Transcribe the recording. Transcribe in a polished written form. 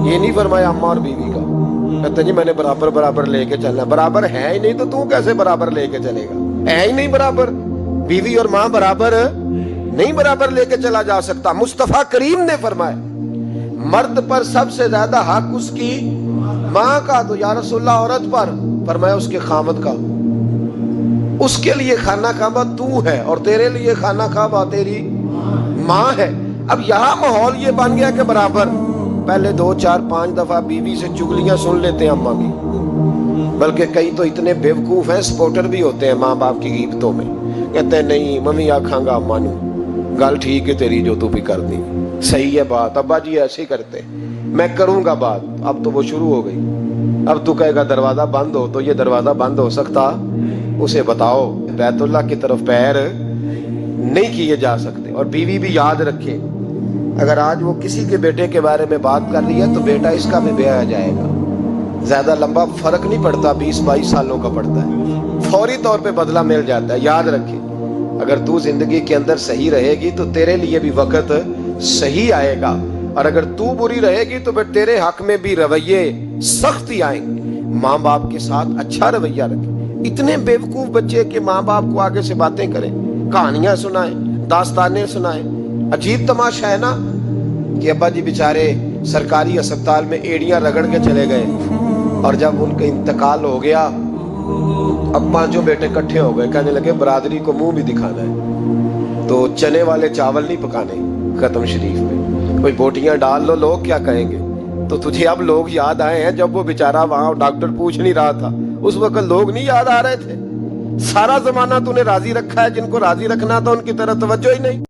یہ نہیں فرمایا अम्मा और बीवी का। कहते जी मैंने बराबर बराबर लेके चलना। बराबर है ही नहीं तो तू कैसे बराबर लेके चलेगा? है ही नहीं बराबर। बीवी और माँ बराबर नहीं, बराबर लेके चला जा सकता। मुस्तफा करीम ने फरमाया मर्द पर सबसे ज्यादा हक उसकी माँ का। तो या रसूलल्लाह औरत पर? फरमाया उसके खामद का। उसके लिए खाना काबा तू है और तेरे लिए खाना काबा तेरी माँ है। अब यहाँ माहौल ये बन गया कि बराबर। पहले 2, 4, 5 दफा बीवी से चुगलियां सुन लेते हैं अम्मा की, बल्कि कई तो इतने बेवकूफ हैं, सपोर्टर भी होते हैं माँ बाप की गिबतों में। कहते हैं नहीं मम्मी आखांगा अम्मा नू, गल ठीक है तेरी जो तू भी कर दी, सही है बात, अब्बा जी ऐसे ही करते, मैं करूंगा बात। अब तो वो शुरू हो गई। अब तू कहेगा दरवाजा बंद हो, तो ये दरवाजा बंद हो सकता? उसे बताओ बैतुल्लाह की तरफ पैर नहीं किए जा सकते। और बीवी भी याद रखे, अगर आज वो किसी के बेटे के बारे में बात कर रही है तो बेटा इसका भी ब्याह जाएगा। ज्यादा लंबा फर्क नहीं पड़ता, 20-22 सालों का पड़ता है, फौरी तौर पे बदला मिल जाता है। याद रखे अगर तू जिंदगी के अंदर सही रहेगी तो तेरे लिए भी वक्त सही आएगा, और अगर तू बुरी रहेगी तो फिर तेरे हक में भी रवैये सख्त ही आएंगे। माँ बाप के साथ अच्छा रवैया रखे। इतने बेवकूफ बच्चे के माँ बाप को आगे से बातें करें, कहानियां सुनाएं, दास्तानें सुनाएं। अजीब तमाशा है ना कि अब्बा जी बेचारे सरकारी अस्पताल में एड़ियां रगड़ के चले गए, और जब उनका इंतकाल हो गया अब 5 बेटे इकट्ठे हो गए, कहने लगे बरादरी को मुंह भी दिखाना है तो चने वाले चावल नहीं पकाने खत्म शरीफ में, कोई बोटियां डाल लो, लोग क्या कहेंगे। तो तुझे अब लोग याद आए हैं जब वो बेचारा वहां डॉक्टर पूछ नहीं रहा था, उस वक्त लोग नहीं याद आ रहे थे। सारा जमाना तूने राजी रखा है, जिनको राजी रखना था उनकी तरफ तवज्जो ही नहीं।